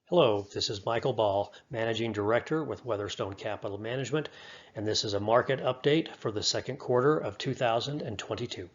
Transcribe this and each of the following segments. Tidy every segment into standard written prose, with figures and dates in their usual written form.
Hello, this is Michael Ball, Managing Director with Weatherstone Capital Management, and this is a market update for the second quarter of 2022.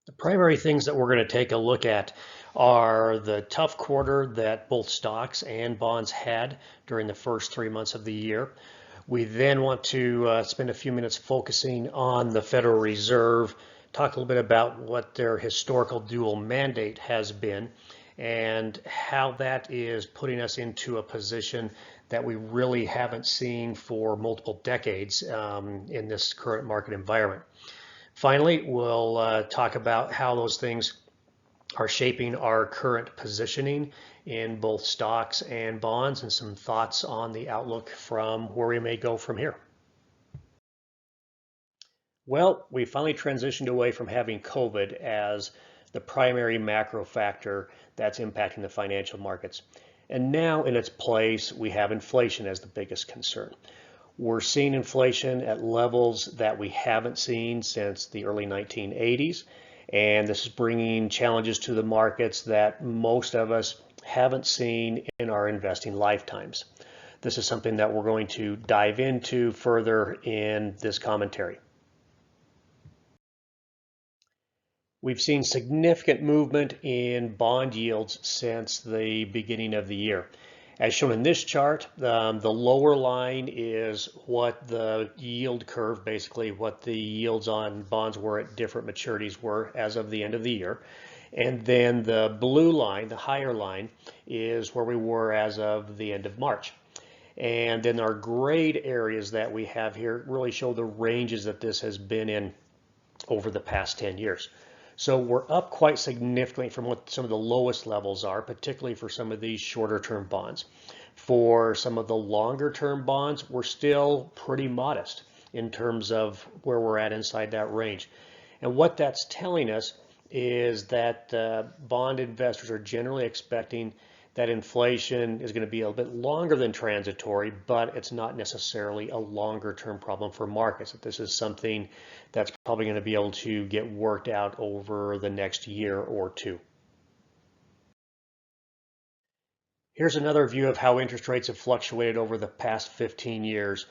The primary things that we're going to take a look at are the tough quarter that both stocks and bonds had during the first 3 months of the year. We then want to spend a few minutes focusing on the Federal Reserve, talk a little bit about what their historical dual mandate has been and how that is putting us into a position that we really haven't seen for multiple decades in this current market environment. Finally, we'll talk about how those things are shaping our current positioning in both stocks and bonds and some thoughts on the outlook from where we may go from here. Well, we finally transitioned away from having COVID as the primary macro factor that's impacting the financial markets. And now in its place, we have inflation as the biggest concern. We're seeing inflation at levels that we haven't seen since the early 1980s. And this is bringing challenges to the markets that most of us haven't seen in our investing lifetimes. This is something that we're going to dive into further in this commentary. We've seen significant movement in bond yields since the beginning of the year. As shown in this chart, the lower line is what the yield curve, basically what the yields on bonds were at different maturities were as of the end of the year. And then the blue line, the higher line, is where we were as of the end of March. And then our grayed areas that we have here really show the ranges that this has been in over the past 10 years. So we're up quite significantly from what some of the lowest levels are, particularly for some of these shorter term bonds. For some of the longer term bonds, we're still pretty modest in terms of where we're at inside that range. And what that's telling us is that bond investors are generally expecting that inflation is going to be a bit longer than transitory, but it's not necessarily a longer term problem for markets. This is something that's probably going to be able to get worked out over the next year or two. Here's another view of how interest rates have fluctuated over the past 15 years.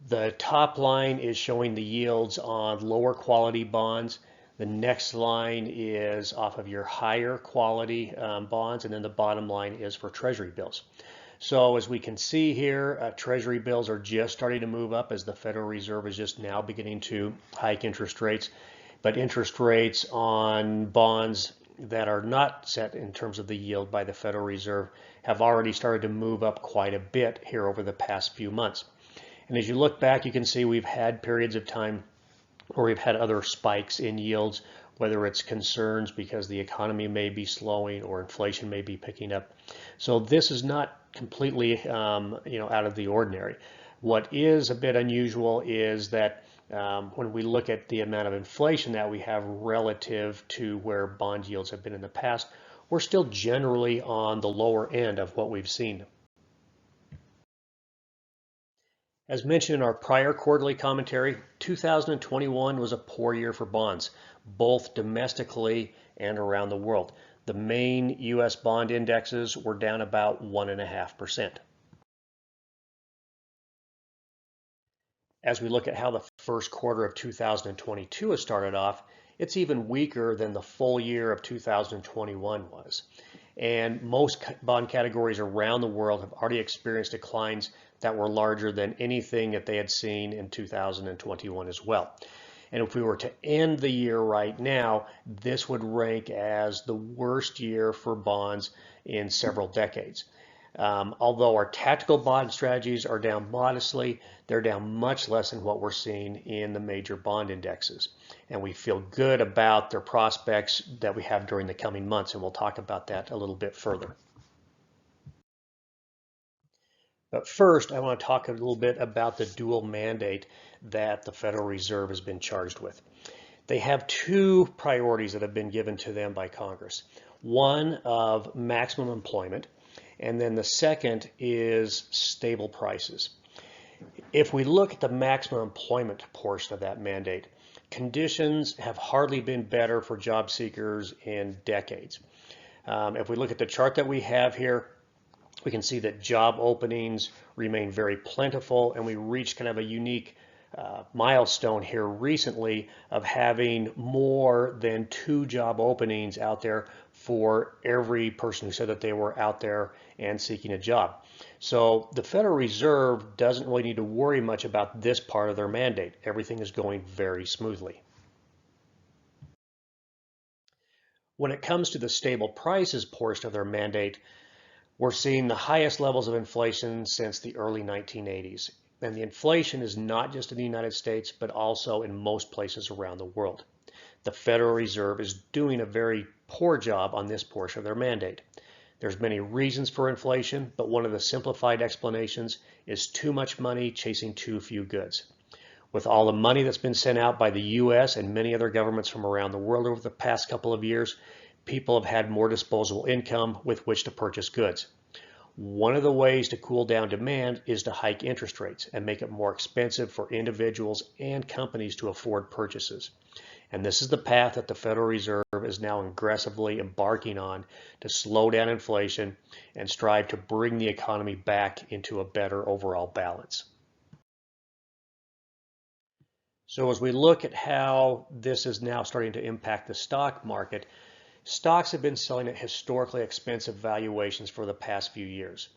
The top line is showing the yields on lower quality bonds. The next line is off of your higher quality bonds, and then the bottom line is for Treasury bills. So as we can see here, Treasury bills are just starting to move up as the Federal Reserve is just now beginning to hike interest rates. But interest rates on bonds that are not set in terms of the yield by the Federal Reserve have already started to move up quite a bit here over the past few months. And as you look back, you can see we've had periods of time or we've had other spikes in yields, whether it's concerns because the economy may be slowing or inflation may be picking up. So this is not completely out of the ordinary. What is a bit unusual is that when we look at the amount of inflation that we have relative to where bond yields have been in the past, we're still generally on the lower end of what we've seen. As mentioned in our prior quarterly commentary, 2021 was a poor year for bonds, both domestically and around the world. The main U.S. bond indexes were down about 1.5%. As we look at how the first quarter of 2022 has started off, it's even weaker than the full year of 2021 was. And most bond categories around the world have already experienced declines that were larger than anything that they had seen in 2021 as well. And if we were to end the year right now, this would rank as the worst year for bonds in several decades. Although our tactical bond strategies are down modestly, they're down much less than what we're seeing in the major bond indexes. And we feel good about their prospects that we have during the coming months, and we'll talk about that a little bit further. But first, I want to talk a little bit about the dual mandate that the Federal Reserve has been charged with. They have two priorities that have been given to them by Congress. One of maximum employment, and then the second is stable prices. If we look at the maximum employment portion of that mandate, conditions have hardly been better for job seekers in decades. If we look at the chart that we have here, we can see that job openings remain very plentiful, and we reached kind of a unique milestone here recently of having more than 2 job openings out there for every person who said that they were out there and seeking a job. So the Federal Reserve doesn't really need to worry much about this part of their mandate. Everything is going very smoothly. When it comes to the stable prices portion of their mandate, we're seeing the highest levels of inflation since the early 1980s. And the inflation is not just in the United States, but also in most places around the world. The Federal Reserve is doing a very poor job on this portion of their mandate. There's many reasons for inflation, but one of the simplified explanations is too much money chasing too few goods. With all the money that's been sent out by the US and many other governments from around the world over the past couple of years, people have had more disposable income with which to purchase goods. One of the ways to cool down demand is to hike interest rates and make it more expensive for individuals and companies to afford purchases. And this is the path that the Federal Reserve is now aggressively embarking on to slow down inflation and strive to bring the economy back into a better overall balance. So as we look at how this is now starting to impact the stock market, stocks have been selling at historically expensive valuations for the past few years.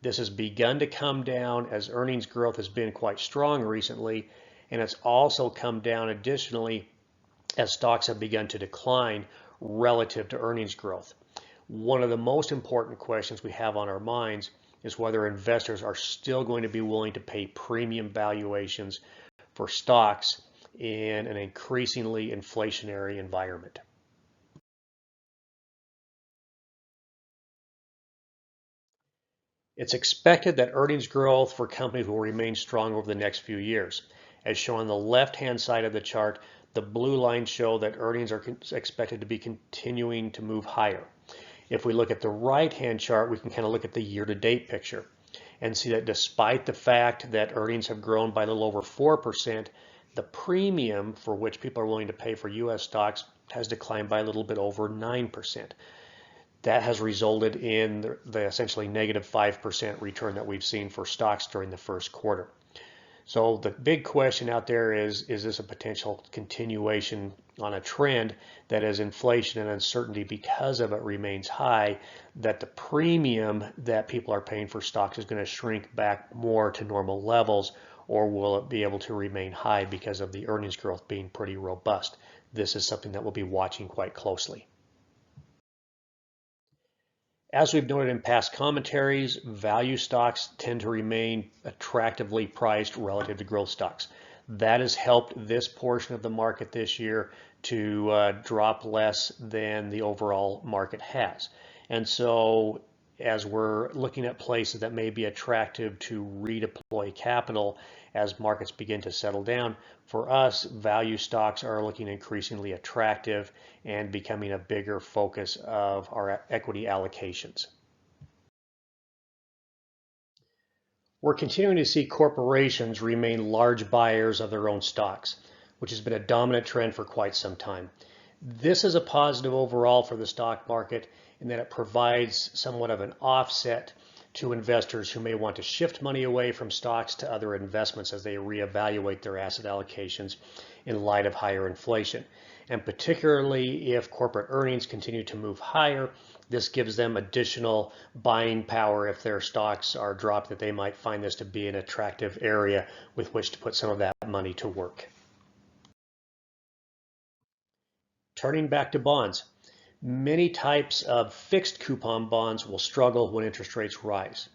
This has begun to come down as earnings growth has been quite strong recently, and it's also come down additionally as stocks have begun to decline relative to earnings growth. One of the most important questions we have on our minds is whether investors are still going to be willing to pay premium valuations for stocks in an increasingly inflationary environment. It's expected that earnings growth for companies will remain strong over the next few years. As shown on the left-hand side of the chart, the blue lines show that earnings are expected to be continuing to move higher. If we look at the right-hand chart, we can kind of look at the year-to-date picture and see that despite the fact that earnings have grown by a little over 4%, the premium for which people are willing to pay for U.S. stocks has declined by a little bit over 9%. That has resulted in the essentially negative 5% return that we've seen for stocks during the first quarter. So the big question out there is this a potential continuation on a trend that as inflation and uncertainty because of it remains high, that the premium that people are paying for stocks is going to shrink back more to normal levels, or will it be able to remain high because of the earnings growth being pretty robust? This is something that we'll be watching quite closely. As we've noted in past commentaries, value stocks tend to remain attractively priced relative to growth stocks. That has helped this portion of the market this year to drop less than the overall market has. And so as we're looking at places that may be attractive to redeploy capital as markets begin to settle down, for us, value stocks are looking increasingly attractive and becoming a bigger focus of our equity allocations. We're continuing to see corporations remain large buyers of their own stocks, which has been a dominant trend for quite some time. This is a positive overall for the stock market in that it provides somewhat of an offset to investors who may want to shift money away from stocks to other investments as they reevaluate their asset allocations in light of higher inflation. And particularly if corporate earnings continue to move higher, this gives them additional buying power if their stocks are dropped, that they might find this to be an attractive area with which to put some of that money to work. Turning back to bonds, many types of fixed coupon bonds will struggle when interest rates rise.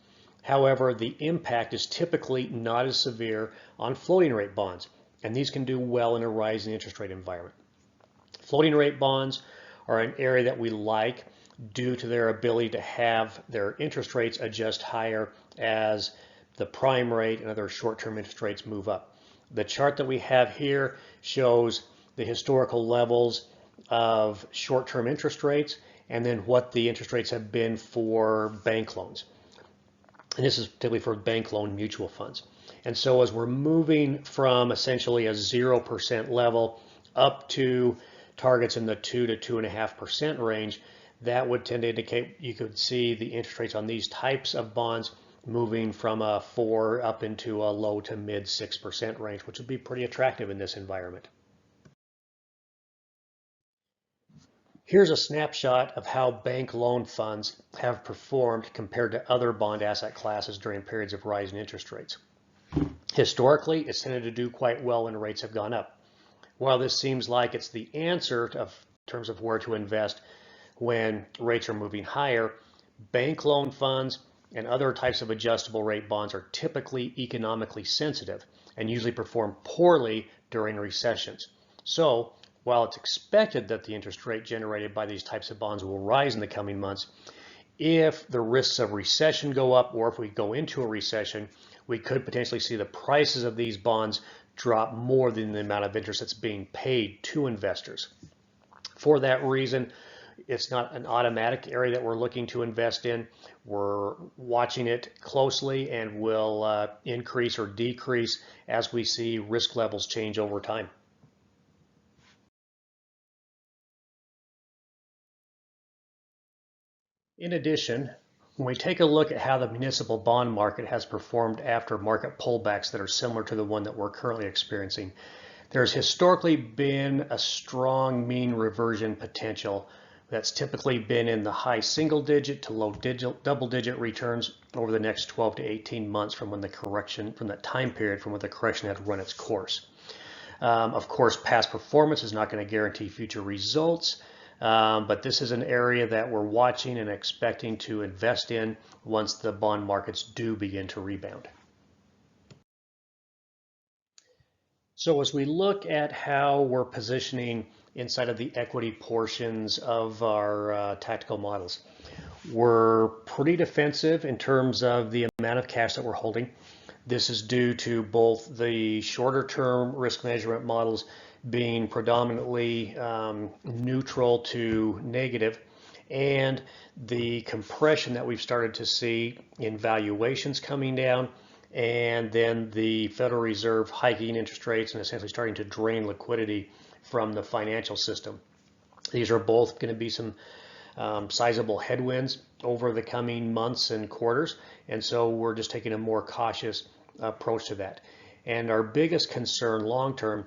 However, the impact is typically not as severe on floating rate bonds, and these can do well in a rising interest rate environment. Floating rate bonds are an area that we like due to their ability to have their interest rates adjust higher as the prime rate and other short-term interest rates move up. The chart that we have here shows the historical levels of short-term interest rates and then what the interest rates have been for bank loans. And this is particularly for bank loan mutual funds. And so as we're moving from essentially a 0% level up to targets in the 2 to 2.5% range, that would tend to indicate you could see the interest rates on these types of bonds moving from a 4 up into a low to mid 6% range, which would be pretty attractive in this environment. Here's a snapshot of how bank loan funds have performed compared to other bond asset classes during periods of rising interest rates. Historically, it's tended to do quite well when rates have gone up. While this seems like it's the answer in terms of where to invest when rates are moving higher, bank loan funds and other types of adjustable rate bonds are typically economically sensitive and usually perform poorly during recessions. So, while it's expected that the interest rate generated by these types of bonds will rise in the coming months, if the risks of recession go up or if we go into a recession, we could potentially see the prices of these bonds drop more than the amount of interest that's being paid to investors. For that reason, it's not an automatic area that we're looking to invest in. We're watching it closely and will increase or decrease as we see risk levels change over time. In addition, when we take a look at how the municipal bond market has performed after market pullbacks that are similar to the one that we're currently experiencing, there's historically been a strong mean reversion potential that's typically been in the high single digit to low double digit returns over the next 12 to 18 months from when the correction, from that time period from when the correction had run its course. Of course, past performance is not going to guarantee future results, but this is an area that we're watching and expecting to invest in once the bond markets do begin to rebound. So as we look at how we're positioning inside of the equity portions of our tactical models, we're pretty defensive in terms of the amount of cash that we're holding. This is due to both the shorter term risk measurement models being predominantly neutral to negative, and the compression that we've started to see in valuations coming down, and then the Federal Reserve hiking interest rates and essentially starting to drain liquidity from the financial system. These are both going to be some sizable headwinds over the coming months and quarters, and so we're just taking a more cautious approach to that. And our biggest concern long term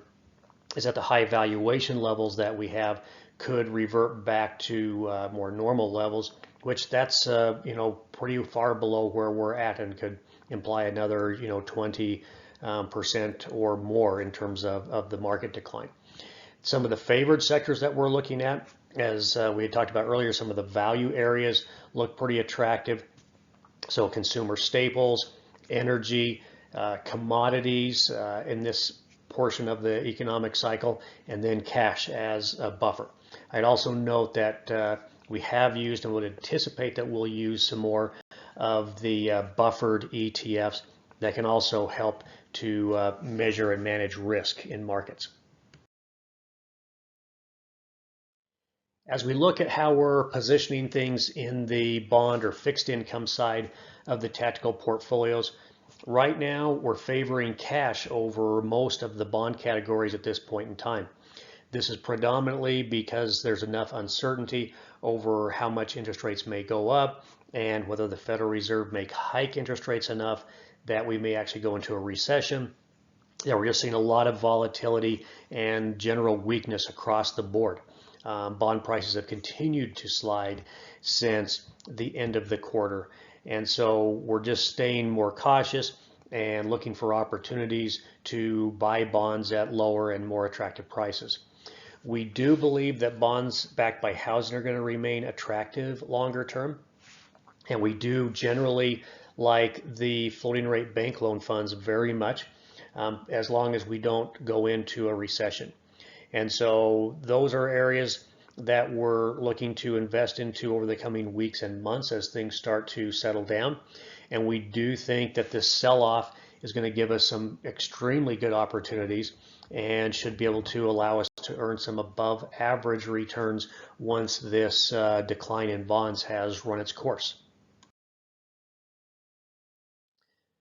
is that the high valuation levels that we have could revert back to more normal levels, which that's pretty far below where we're at and could imply another 20% or more in terms of the market decline. Some of the favored sectors that we're looking at, as we had talked about earlier, some of the value areas look pretty attractive. So consumer staples, energy, commodities in this portion of the economic cycle, and then cash as a buffer. I'd also note that we have used and would anticipate that we'll use some more of the buffered ETFs that can also help to measure and manage risk in markets. As we look at how we're positioning things in the bond or fixed income side of the tactical portfolios, right now we're favoring cash over most of the bond categories at this point in time. This is predominantly because there's enough uncertainty over how much interest rates may go up and whether the Federal Reserve may hike interest rates enough that we may actually go into a recession. Yeah, we're just seeing a lot of volatility and general weakness across the board. Bond prices have continued to slide since the end of the quarter. And so we're just staying more cautious and looking for opportunities to buy bonds at lower and more attractive prices. We do believe that bonds backed by housing are going to remain attractive longer term. And we do generally like the floating rate bank loan funds very much, as long as we don't go into a recession. And so those are areas that we're looking to invest into over the coming weeks and months as things start to settle down. And we do think that this sell-off is going to give us some extremely good opportunities and should be able to allow us to earn some above average returns once this decline in bonds has run its course.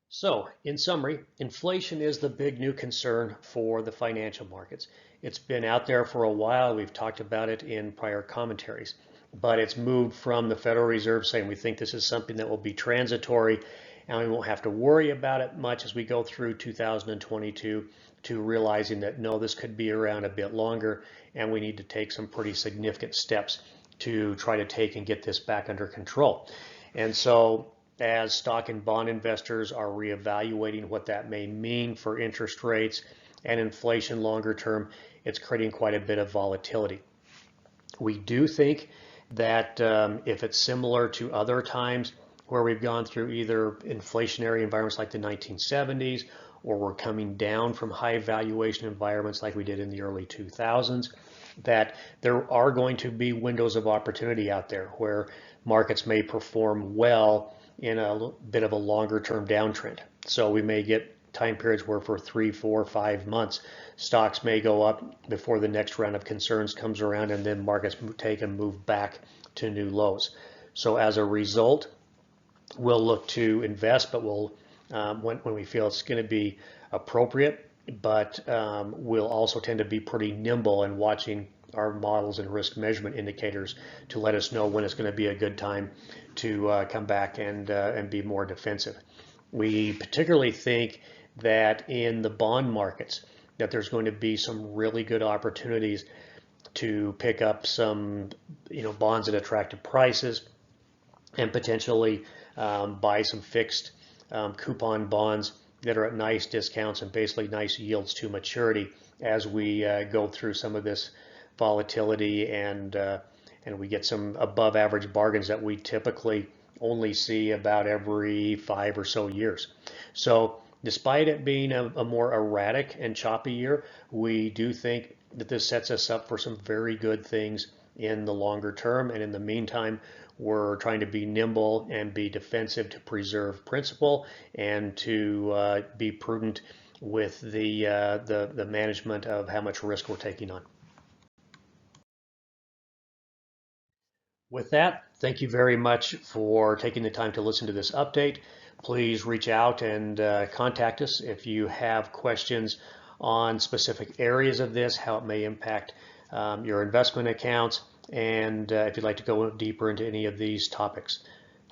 So, in summary, inflation is the big new concern for the financial markets. It's been out there for a while. We've talked about it in prior commentaries. but it's moved from the Federal Reserve saying we think this is something that will be transitory and we won't have to worry about it much as we go through 2022 to realizing that no, this could be around a bit longer and we need to take some pretty significant steps to try to take and get this back under control. And so as stock and bond investors are reevaluating what that may mean for interest rates and inflation longer term, it's creating quite a bit of volatility. We do think that if it's similar to other times where we've gone through either inflationary environments like the 1970s, or we're coming down from high valuation environments like we did in the early 2000s, that there are going to be windows of opportunity out there where markets may perform well in a bit of a longer term downtrend. So we may get time periods where for 3, 4, 5 months, stocks may go up before the next round of concerns comes around and then markets take and move back to new lows. So as a result, we'll look to invest, but we'll when we feel it's going to be appropriate, but we'll also tend to be pretty nimble in watching our models and risk measurement indicators to let us know when it's going to be a good time to come back and be more defensive. We particularly think that in the bond markets that there's going to be some really good opportunities to pick up some bonds at attractive prices and potentially buy some fixed coupon bonds that are at nice discounts and basically nice yields to maturity as we go through some of this volatility and we get some above average bargains that we typically only see about every 5 or so years. So despite it being a more erratic and choppy year, we do think that this sets us up for some very good things in the longer term. And in the meantime, we're trying to be nimble and be defensive to preserve principal and to be prudent with the management of how much risk we're taking on. With that, thank you very much for taking the time to listen to this update. Please reach out and contact us if you have questions on specific areas of this, how it may impact your investment accounts, and if you'd like to go deeper into any of these topics.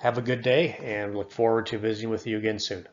Have a good day and look forward to visiting with you again soon.